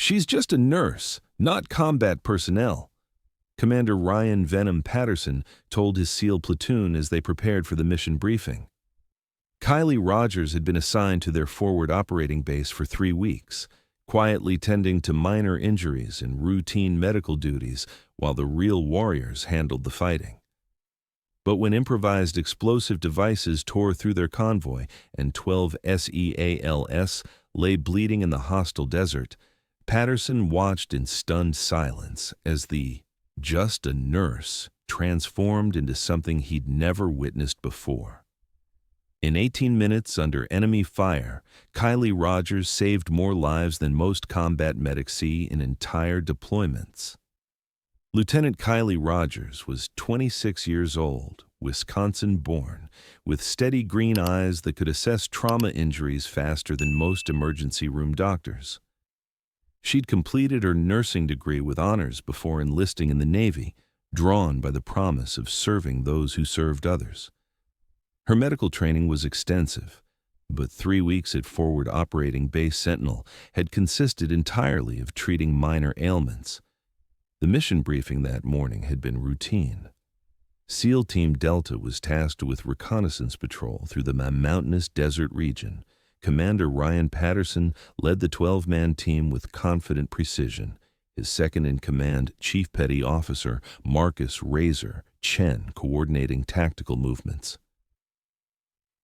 She's just a nurse, not combat personnel, Commander Ryan Venom Patterson told his SEAL platoon as they prepared for the mission briefing. Kylie Rogers had been assigned to their forward operating base for 3 weeks, quietly tending to minor injuries and routine medical duties while the real warriors handled the fighting. But when improvised explosive devices tore through their convoy and 12 SEALs lay bleeding in the hostile desert, Patterson watched in stunned silence as the just a nurse transformed into something he'd never witnessed before. In 18 minutes under enemy fire, Kylie Rogers saved more lives than most combat medics see in entire deployments. Lieutenant Kylie Rogers was 26 years old, Wisconsin-born, with steady green eyes that could assess trauma injuries faster than most emergency room doctors. She'd completed her nursing degree with honors before enlisting in the Navy, drawn by the promise of serving those who served others. Her medical training was extensive, but 3 weeks at Forward Operating Base Sentinel had consisted entirely of treating minor ailments. The mission briefing that morning had been routine. SEAL Team Delta was tasked with reconnaissance patrol through the mountainous desert region. Commander Ryan Patterson led the 12-man team with confident precision, his second-in-command Chief Petty Officer Marcus Razor Chen coordinating tactical movements.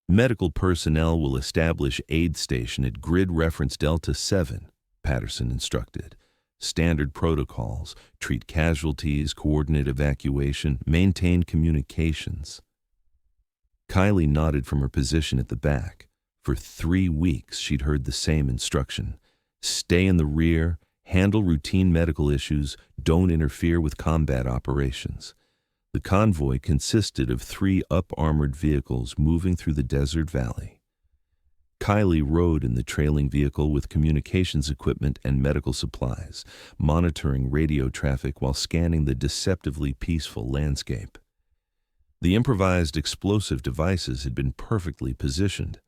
Medical personnel will establish aid station at Grid Reference Delta 7, Patterson instructed. Standard protocols, treat casualties, coordinate evacuation, maintain communications. Kylie nodded from her position at the back. For 3 weeks, she'd heard the same instruction. Stay in the rear, handle routine medical issues, don't interfere with combat operations. The convoy consisted of 3 up-armored vehicles moving through the desert valley. Kylie rode in the trailing vehicle with communications equipment and medical supplies, monitoring radio traffic while scanning the deceptively peaceful landscape. The improvised explosive devices had been perfectly positioned.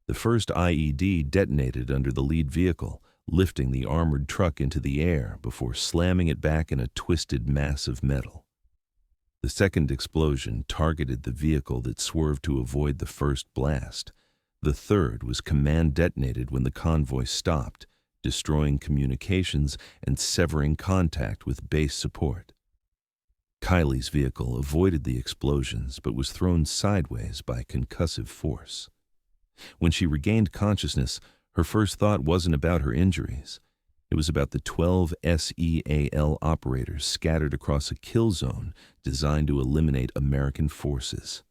The first IED detonated under the lead vehicle, lifting the armored truck into the air before slamming it back in a twisted mass of metal. The second explosion targeted the vehicle that swerved to avoid the first blast. The third was command detonated when the convoy stopped, destroying communications and severing contact with base support. Kylie's vehicle avoided the explosions but was thrown sideways by concussive force. When she regained consciousness, her first thought wasn't about her injuries. It was about the 12 SEAL operators scattered across a kill zone designed to eliminate American forces.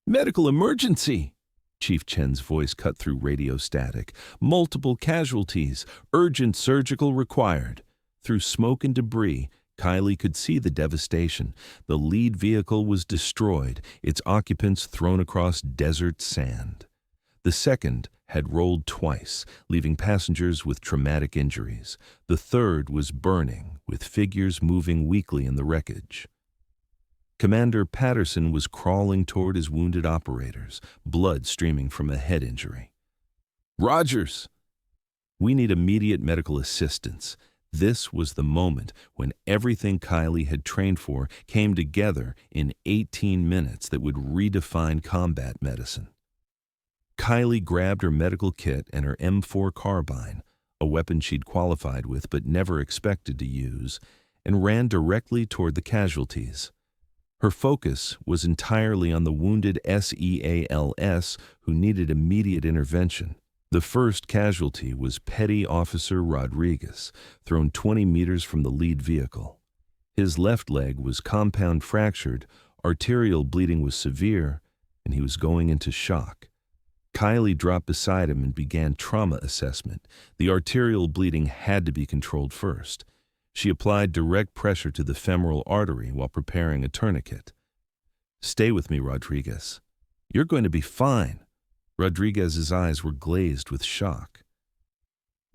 "Medical emergency!" Chief Chen's voice cut through radio static. "Multiple casualties. Urgent surgical required." Through smoke and debris, Kylie could see the devastation. The lead vehicle was destroyed, its occupants thrown across desert sand. The second had rolled twice, leaving passengers with traumatic injuries. The third was burning, with figures moving weakly in the wreckage. Commander Patterson was crawling toward his wounded operators, blood streaming from a head injury. "Rogers! We need immediate medical assistance." This was the moment when everything Kylie had trained for came together in 18 minutes that would redefine combat medicine. Kylie grabbed her medical kit and her M4 carbine, a weapon she'd qualified with but never expected to use, and ran directly toward the casualties. Her focus was entirely on the wounded SEALs who needed immediate intervention. The first casualty was Petty Officer Rodriguez, thrown 20 meters from the lead vehicle. His left leg was compound fractured, arterial bleeding was severe, and he was going into shock. Kylie dropped beside him and began trauma assessment. The arterial bleeding had to be controlled first. She applied direct pressure to the femoral artery while preparing a tourniquet. "Stay with me, Rodriguez. You're going to be fine." Rodriguez's eyes were glazed with shock.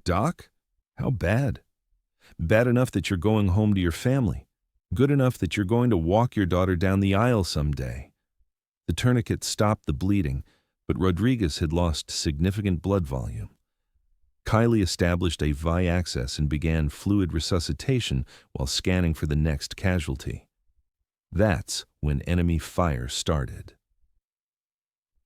"Doc? How bad?" "Bad enough that you're going home to your family. Good enough that you're going to walk your daughter down the aisle someday." The tourniquet stopped the bleeding, but Rodriguez had lost significant blood volume. Kylie established a VI access and began fluid resuscitation while scanning for the next casualty. That's when enemy fire started.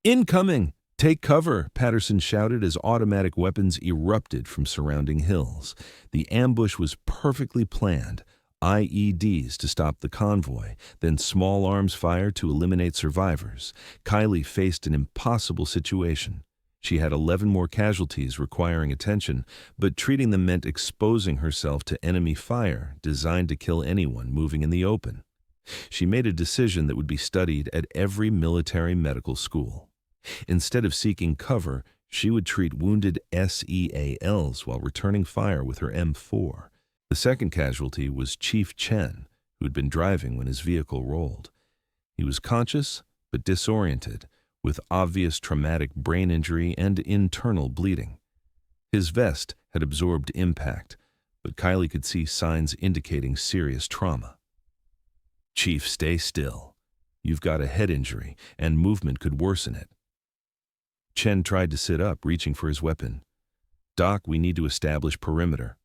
"Incoming! Take cover!" Patterson shouted as automatic weapons erupted from surrounding hills. The ambush was perfectly planned. IEDs to stop the convoy, then small arms fire to eliminate survivors. Kylie faced an impossible situation. She had 11 more casualties requiring attention, but treating them meant exposing herself to enemy fire designed to kill anyone moving in the open. She made a decision that would be studied at every military medical school. Instead of seeking cover, she would treat wounded SEALs while returning fire with her M4. The second casualty was Chief Chen, who had been driving when his vehicle rolled. He was conscious but disoriented, with obvious traumatic brain injury and internal bleeding. His vest had absorbed impact, but Kylie could see signs indicating serious trauma. "Chief, stay still. You've got a head injury, and movement could worsen it." Chen tried to sit up, reaching for his weapon. "Doc, we need to establish perimeter."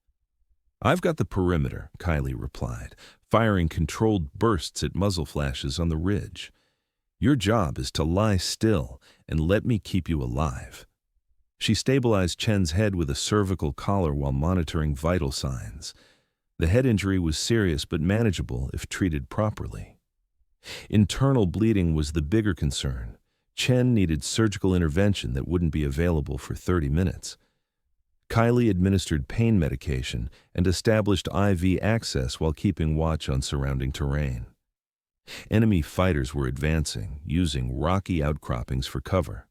"I've got the perimeter," Kylie replied, firing controlled bursts at muzzle flashes on the ridge. "Your job is to lie still and let me keep you alive." She stabilized Chen's head with a cervical collar while monitoring vital signs. The head injury was serious but manageable if treated properly. Internal bleeding was the bigger concern. Chen needed surgical intervention that wouldn't be available for 30 minutes. Kylie administered pain medication and established IV access while keeping watch on surrounding terrain. Enemy fighters were advancing, using rocky outcroppings for cover.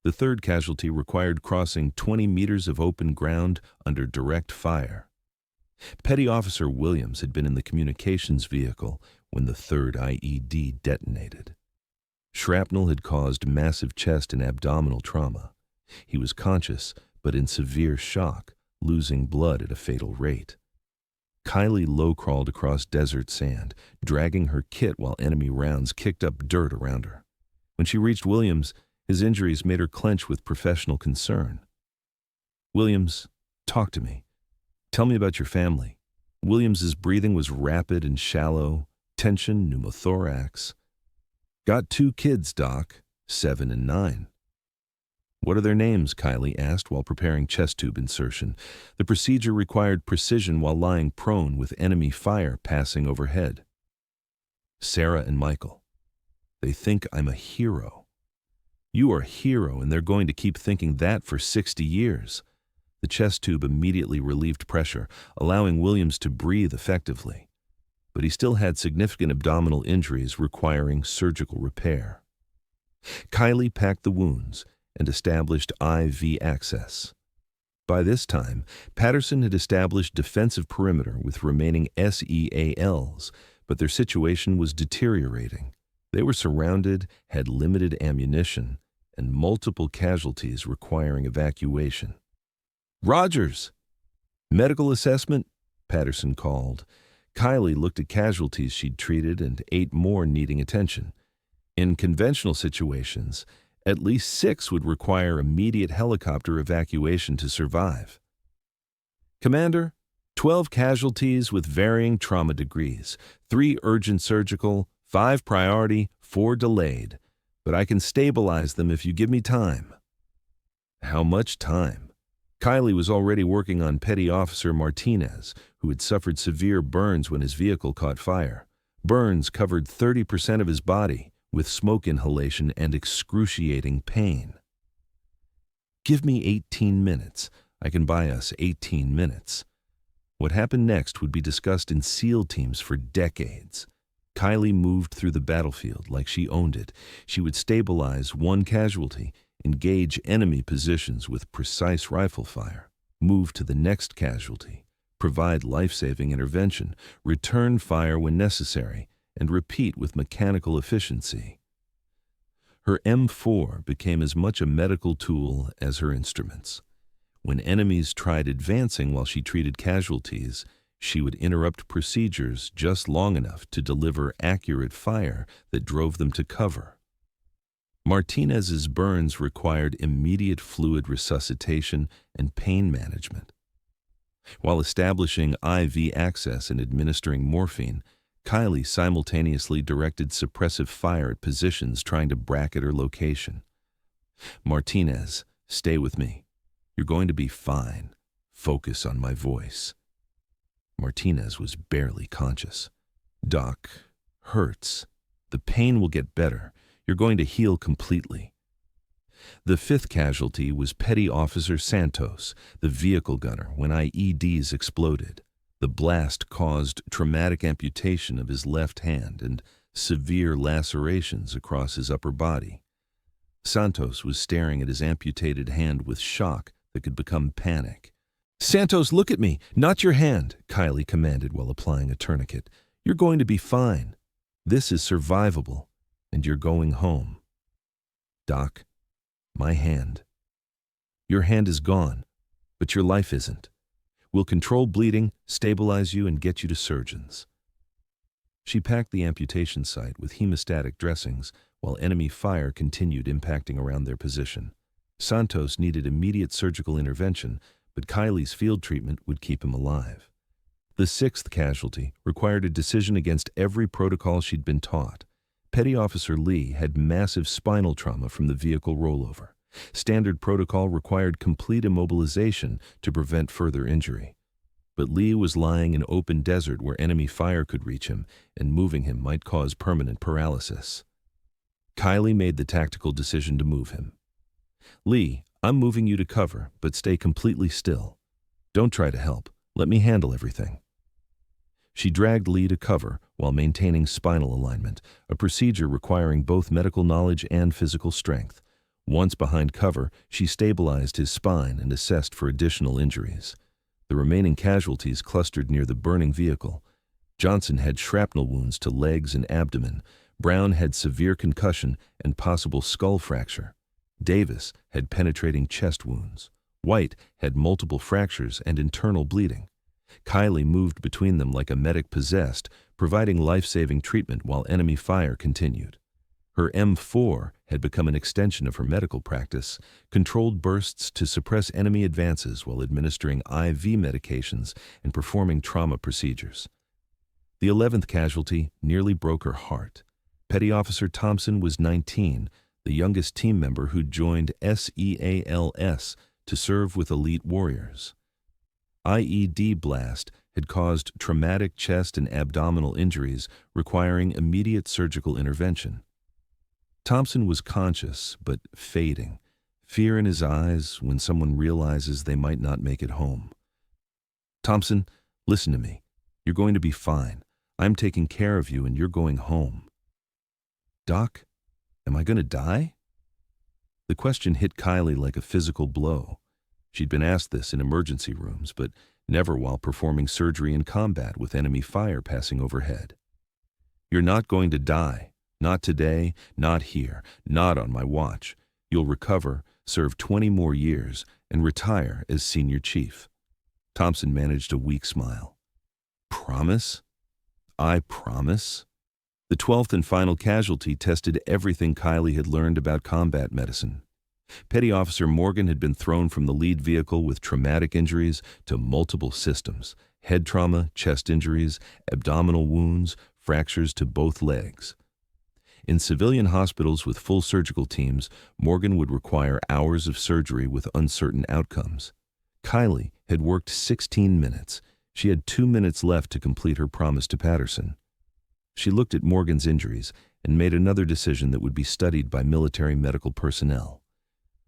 The third casualty required crossing 20 meters of open ground under direct fire. Petty Officer Williams had been in the communications vehicle when the third IED detonated. Shrapnel had caused massive chest and abdominal trauma. He was conscious, but in severe shock, losing blood at a fatal rate. Kylie low-crawled across desert sand, dragging her kit while enemy rounds kicked up dirt around her. When she reached Williams, his injuries made her clench with professional concern. "Williams, talk to me. Tell me about your family." Williams's breathing was rapid and shallow, tension, pneumothorax. "Got 2 kids, Doc, 7 and 9. "What are their names?" Kylie asked while preparing chest tube insertion. The procedure required precision while lying prone with enemy fire passing overhead. "Sarah and Michael. They think I'm a hero." "You are a hero, and they're going to keep thinking that for 60 years. The chest tube immediately relieved pressure, allowing Williams to breathe effectively. But he still had significant abdominal injuries requiring surgical repair. Kylie packed the wounds and established IV access. By this time, Patterson had established defensive perimeter with remaining SEALs, but their situation was deteriorating. They were surrounded, had limited ammunition, and multiple casualties requiring evacuation. "Rogers!" "Medical assessment?" Patterson called. Kylie looked at casualties she'd treated and 8 more needing attention. In conventional situations, at least 6 would require immediate helicopter evacuation to survive. "Commander, 12 casualties with varying trauma degrees, 3 urgent surgical, 5 priority, 4 delayed. But I can stabilize them if you give me time." How much time? Kylie was already working on Petty Officer Martinez, who had suffered severe burns when his vehicle caught fire. Burns covered 30% of his body, with smoke inhalation and excruciating pain. "Give me 18 minutes. I can buy us 18 minutes. What happened next would be discussed in SEAL teams for decades. Kylie moved through the battlefield like she owned it. She would stabilize one casualty, engage enemy positions with precise rifle fire, move to the next casualty, provide life-saving intervention, return fire when necessary, and repeat with mechanical efficiency. Her M4 became as much a medical tool as her instruments. When enemies tried advancing while she treated casualties, she would interrupt procedures just long enough to deliver accurate fire that drove them to cover. Martinez's burns required immediate fluid resuscitation and pain management. While establishing IV access and administering morphine, Kylie simultaneously directed suppressive fire at positions trying to bracket her location. "Martinez, stay with me. You're going to be fine. Focus on my voice." Martinez was barely conscious. "Doc, hurts. The pain will get better. You're going to heal completely." The fifth casualty was Petty Officer Santos, the vehicle gunner, when IEDs exploded. The blast caused traumatic amputation of his left hand and severe lacerations across his upper body. Santos was staring at his amputated hand with shock that could become panic. "Santos, look at me! Not your hand!" Kylie commanded while applying a tourniquet. "You're going to be fine. This is survivable, and you're going home." "Doc, my hand." "Your hand is gone, but your life isn't. We'll control bleeding, stabilize you, and get you to surgeons." She packed the amputation site with hemostatic dressings while enemy fire continued impacting around their position. Santos needed immediate surgical intervention, but Kylie's field treatment would keep him alive. The sixth casualty required a decision against every protocol she'd been taught. Petty Officer Lee had massive spinal trauma from the vehicle rollover. Standard protocol required complete immobilization to prevent further injury. But Lee was lying in open desert where enemy fire could reach him, and moving him might cause permanent paralysis. Kylie made the tactical decision to move him. "Lee, I'm moving you to cover, but stay completely still. Don't try to help. Let me handle everything." She dragged Lee to cover while maintaining spinal alignment, a procedure requiring both medical knowledge and physical strength. Once behind cover, she stabilized his spine and assessed for additional injuries. The remaining casualties clustered near the burning vehicle. Johnson had shrapnel wounds to legs and abdomen. Brown had severe concussion and possible skull fracture. Davis had penetrating chest wounds. White had multiple fractures and internal bleeding. Kylie moved between them like a medic possessed, providing life-saving treatment while enemy fire continued. Her M4 had become an extension of her medical practice, controlled bursts to suppress enemy advances while administering IV medications and performing trauma procedures. The 11th casualty nearly broke her heart. Petty Officer Thompson was 19, the youngest team member who joined SEALS to serve with elite warriors. IED blast had caused traumatic chest and abdominal injuries requiring immediate surgical intervention. Thompson was conscious, but fading, fear in his eyes when someone realizes they might not make it home. "Thompson, listen to me. You're going to be fine. I'm taking care of you and you're going home." "Doc, am I going to die?" The question hit Kylie like a physical blow. She'd been asked this in emergency rooms, but never while performing surgery in combat with enemy fire passing overhead. "You're not going to die. Not today, not here, not on my watch. You'll recover, serve 20 more years, and retire as senior chief." Thompson managed a weak smile. "Promise? I promise?" The 12th and final casualty tested everything Kylie had learned about combat medicine. Petty Officer Morgan had been thrown from the lead vehicle with traumatic injuries to multiple systems, head trauma, chest injuries, abdominal wounds, fractures to both legs. In civilian hospitals with full surgical teams, Morgan would require hours of surgery with uncertain outcomes. Kylie had worked 16 minutes. She had 2 minutes left to complete her promise to Patterson. She looked at Morgan's injuries and made another decision that would be studied by military medical personnel.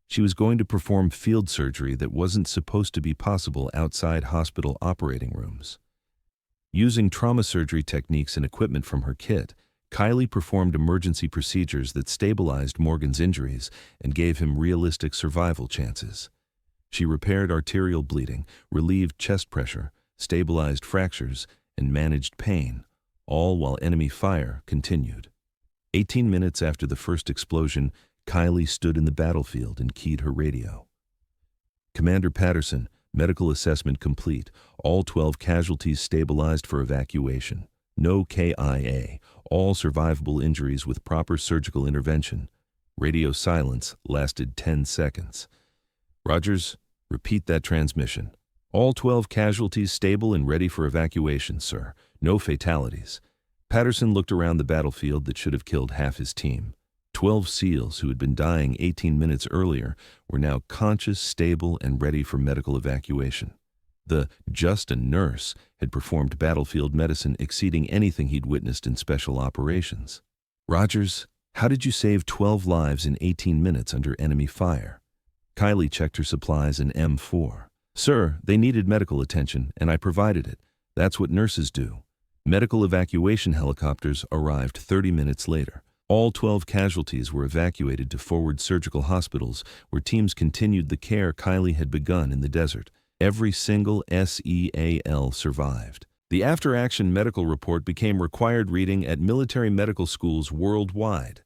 She was going to perform field surgery that wasn't supposed to be possible outside hospital operating rooms. Using trauma surgery techniques and equipment from her kit, Kylie performed emergency procedures that stabilized Morgan's injuries and gave him realistic survival chances. She repaired arterial bleeding, relieved chest pressure, stabilized fractures, and managed pain, all while enemy fire continued. 18 minutes after the first explosion, Kylie stood in the battlefield and keyed her radio. "Commander Patterson, medical assessment complete. All 12 casualties stabilized for evacuation. No KIA. All survivable injuries with proper surgical intervention. Radio silence lasted 10 seconds. Rogers, repeat that transmission. All 12 casualties stable and ready for evacuation, sir. No fatalities. Patterson looked around the battlefield that should have killed half his team. 12 SEALs who had been dying 18 minutes earlier were now conscious, stable, and ready for medical evacuation. The just a nurse had performed battlefield medicine exceeding anything he'd witnessed in special operations. Rogers, how did you save 12 lives in 18 minutes under enemy fire? Kylie checked her supplies in M4. Sir, they needed medical attention, and I provided it. That's what nurses do. Medical evacuation helicopters arrived 30 minutes later. All 12 casualties were evacuated to forward surgical hospitals where teams continued the care Kylie had begun in the desert. Every single SEAL survived. The after-action medical report became required reading at military medical schools worldwide.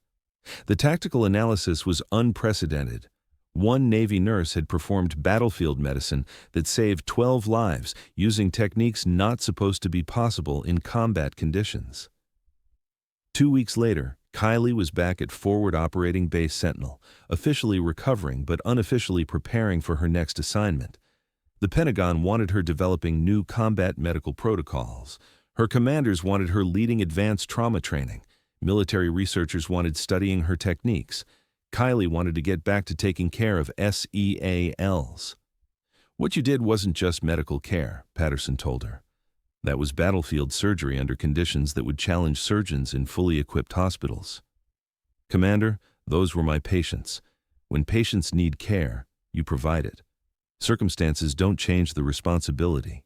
The tactical analysis was unprecedented. One Navy nurse had performed battlefield medicine that saved 12 lives using techniques not supposed to be possible in combat conditions. 2 weeks later, Kylie was back at Forward Operating Base Sentinel, officially recovering but unofficially preparing for her next assignment. The Pentagon wanted her developing new combat medical protocols. Her commanders wanted her leading advanced trauma training. Military researchers wanted studying her techniques. Kylie wanted to get back to taking care of SEALs. What you did wasn't just medical care, Patterson told her. That was battlefield surgery under conditions that would challenge surgeons in fully equipped hospitals. Commander, those were my patients. When patients need care, you provide it. Circumstances don't change the responsibility.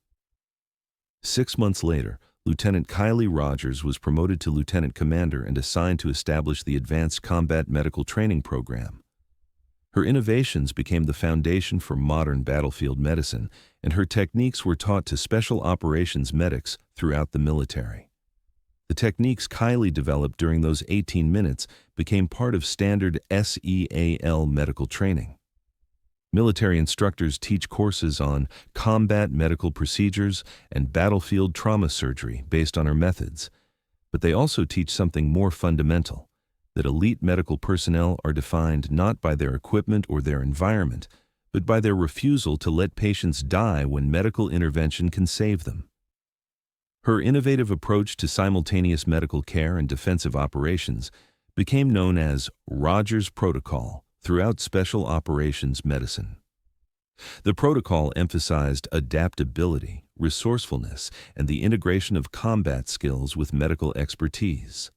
6 months later, Lieutenant Kylie Rogers was promoted to lieutenant commander and assigned to establish the Advanced Combat Medical Training Program. Her innovations became the foundation for modern battlefield medicine, and her techniques were taught to special operations medics throughout the military. The techniques Kylie developed during those 18 minutes became part of standard SEAL medical training. Military instructors teach courses on combat medical procedures and battlefield trauma surgery based on her methods, but they also teach something more fundamental, that elite medical personnel are defined not by their equipment or their environment, but by their refusal to let patients die when medical intervention can save them. Her innovative approach to simultaneous medical care and defensive operations became known as Rogers Protocol throughout special operations medicine. The protocol emphasized adaptability, resourcefulness, and the integration of combat skills with medical expertise.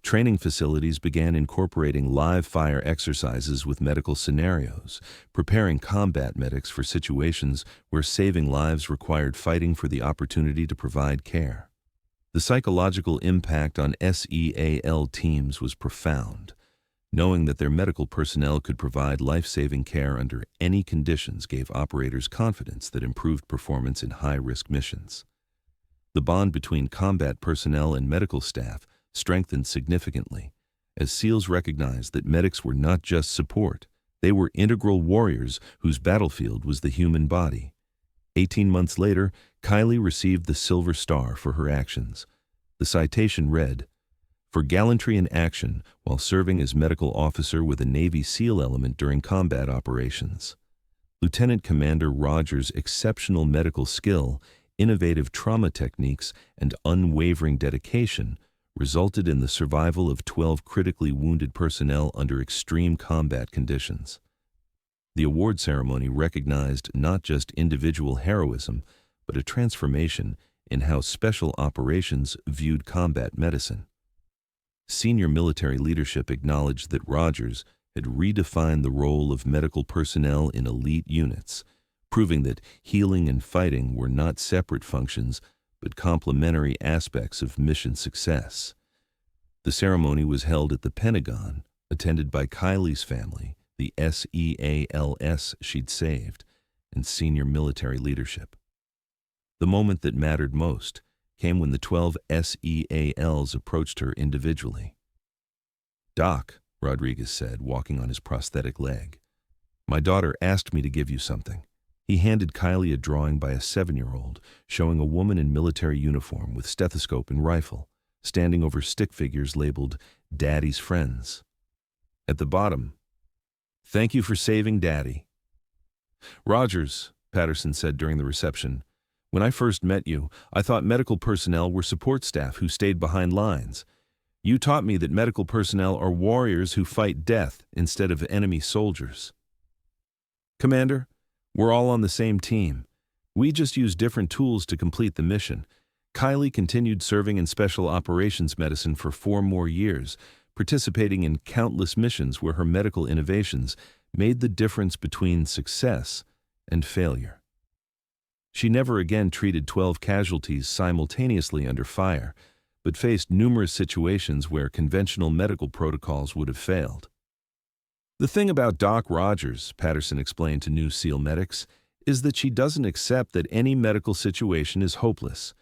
Training facilities began incorporating live-fire exercises with medical scenarios, preparing combat medics for situations where saving lives required fighting for the opportunity to provide care. The psychological impact on SEAL teams was profound. Knowing that their medical personnel could provide life-saving care under any conditions gave operators confidence that improved performance in high-risk missions. The bond between combat personnel and medical staff strengthened significantly, as SEALs recognized that medics were not just support, they were integral warriors whose battlefield was the human body. 18 months later, Kylie received the Silver Star for her actions. The citation read, "For gallantry in action while serving as medical officer with a Navy SEAL element during combat operations." Lieutenant Commander Rogers' exceptional medical skill, innovative trauma techniques, and unwavering dedication resulted in the survival of 12 critically wounded personnel under extreme combat conditions. The award ceremony recognized not just individual heroism, but a transformation in how special operations viewed combat medicine. Senior military leadership acknowledged that Rogers had redefined the role of medical personnel in elite units, proving that healing and fighting were not separate functions, but complementary aspects of mission success. The ceremony was held at the Pentagon, attended by Kylie's family, the SEALs she'd saved, and senior military leadership. The moment that mattered most came when the 12 SEALs approached her individually. "Doc," Rodriguez said, walking on his prosthetic leg, "my daughter asked me to give you something." He handed Kylie a drawing by a 7-year-old showing a woman in military uniform with stethoscope and rifle, standing over stick figures labeled "Daddy's Friends." At the bottom, "Thank you for saving Daddy." "Rogers," Patterson said during the reception, "when I first met you, I thought medical personnel were support staff who stayed behind lines. You taught me that medical personnel are warriors who fight death instead of enemy soldiers." "Commander, we're all on the same team. We just use different tools to complete the mission." Kylie continued serving in Special Operations Medicine for 4 more years, participating in countless missions where her medical innovations made the difference between success and failure. She never again treated 12 casualties simultaneously under fire, but faced numerous situations where conventional medical protocols would have failed. "The thing about Doc Rogers," Patterson explained to new SEAL medics, "is that she doesn't accept that any medical situation is hopeless.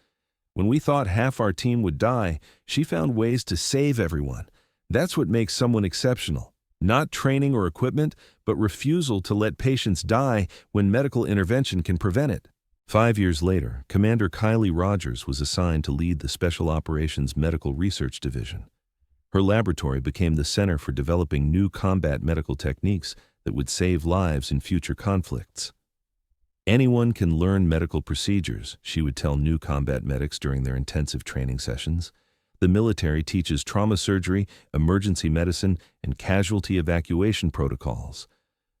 When we thought half our team would die, she found ways to save everyone. That's what makes someone exceptional. Not training or equipment, but refusal to let patients die when medical intervention can prevent it." 5 years later, Commander Kylie Rogers was assigned to lead the Special Operations Medical Research Division. Her laboratory became the center for developing new combat medical techniques that would save lives in future conflicts. "Anyone can learn medical procedures," she would tell new combat medics during their intensive training sessions. "The military teaches trauma surgery, emergency medicine, and casualty evacuation protocols.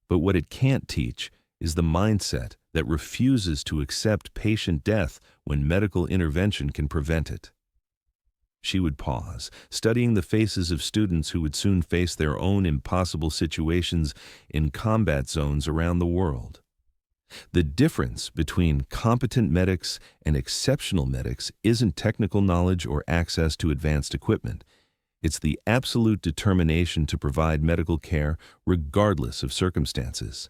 But what it can't teach is the mindset that refuses to accept patient death when medical intervention can prevent it." She would pause, studying the faces of students who would soon face their own impossible situations in combat zones around the world. The difference between competent medics and exceptional medics isn't technical knowledge or access to advanced equipment. It's the absolute determination to provide medical care regardless of circumstances.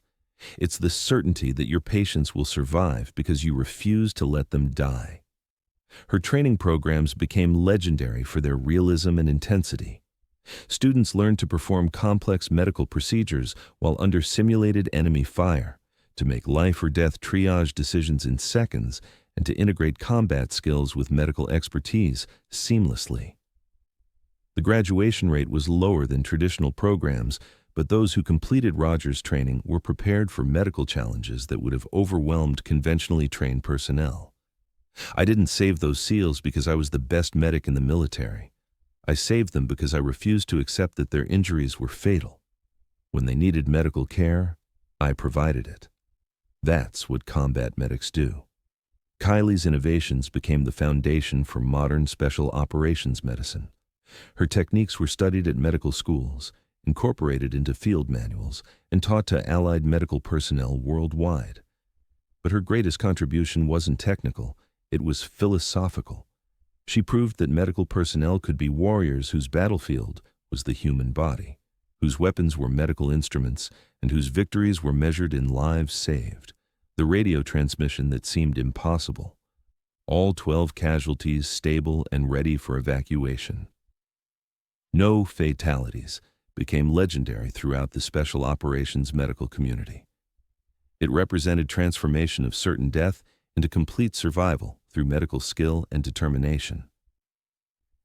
It's the certainty that your patients will survive because you refuse to let them die. Her training programs became legendary for their realism and intensity. Students learned to perform complex medical procedures while under simulated enemy fire, to make life or death triage decisions in seconds, and to integrate combat skills with medical expertise seamlessly. The graduation rate was lower than traditional programs, but those who completed Rogers' training were prepared for medical challenges that would have overwhelmed conventionally trained personnel. "I didn't save those SEALs because I was the best medic in the military. I saved them because I refused to accept that their injuries were fatal. When they needed medical care, I provided it." That's what combat medics do. Kylie's innovations became the foundation for modern special operations medicine. Her techniques were studied at medical schools, incorporated into field manuals, and taught to allied medical personnel worldwide. But her greatest contribution wasn't technical, it was philosophical. She proved that medical personnel could be warriors whose battlefield was the human body, whose weapons were medical instruments, and whose victories were measured in lives saved. The radio transmission that seemed impossible. All 12 casualties stable and ready for evacuation. "No fatalities" became legendary throughout the Special Operations medical community. It represented transformation of certain death into complete survival through medical skill and determination.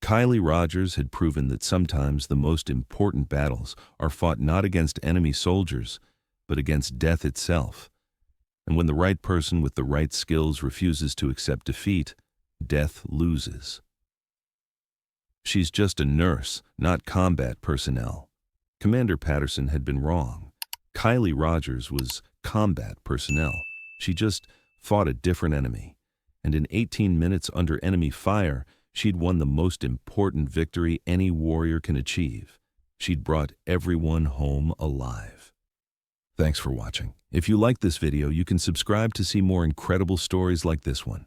Kylie Rogers had proven that sometimes the most important battles are fought not against enemy soldiers, but against death itself. And when the right person with the right skills refuses to accept defeat, death loses. "She's just a nurse, not combat personnel." Commander Patterson had been wrong. Kylie Rogers was combat personnel. She just fought a different enemy. And in 18 minutes under enemy fire, she'd won the most important victory any warrior can achieve. She'd brought everyone home alive. Thanks for watching. If you liked this video, you can subscribe to see more incredible stories like this one.